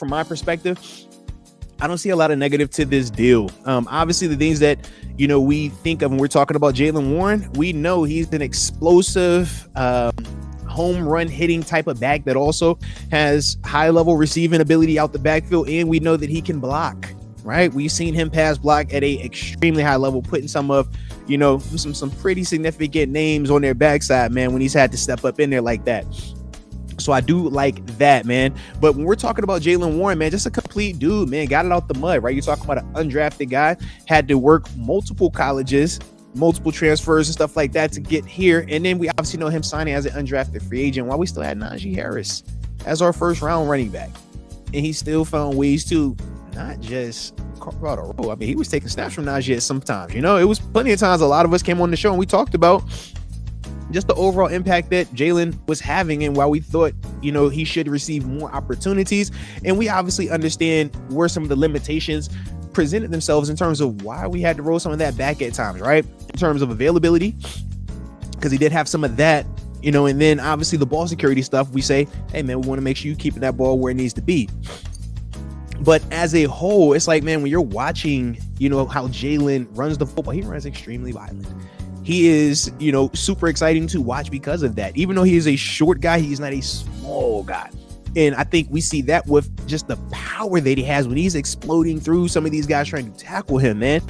from my perspective, I don't see a lot of negative to this deal. Obviously, the things that, we think of when we're talking about Jaylen Warren, we know he's an explosive home run hitting type of back that also has high level receiving ability out the backfield. And we know that he can block, right? We've seen him pass block at a extremely high level, putting some of, some pretty significant names on their backside, man, when he's had to step up in there like that. So I do like that, man. But when we're talking about Jaylen Warren, man, just a complete dude, man, got it out the mud, right? You're talking about an undrafted guy, had to work multiple colleges, multiple transfers and stuff like that to get here. And then we obviously know him signing as an undrafted free agent while we still had Najee Harris as our first round running back. And he still found ways to not just carve out a role. I mean, he was taking snaps from Najee at sometimes. It was plenty of times a lot of us came on the show and we talked about just the overall impact that Jaylen was having and why we thought, he should receive more opportunities. And we obviously understand where some of the limitations presented themselves in terms of why we had to roll some of that back at times, right? In terms of availability, because he did have some of that, and then obviously the ball security stuff, we say, hey, man, we want to make sure you keeping that ball where it needs to be. But as a whole, it's like, man, when you're watching, how Jaylen runs the football, he runs extremely violent. He is, super exciting to watch because of that. Even though he is a short guy, he's not a small guy. And I think we see that with just the power that he has when he's exploding through some of these guys trying to tackle him, man.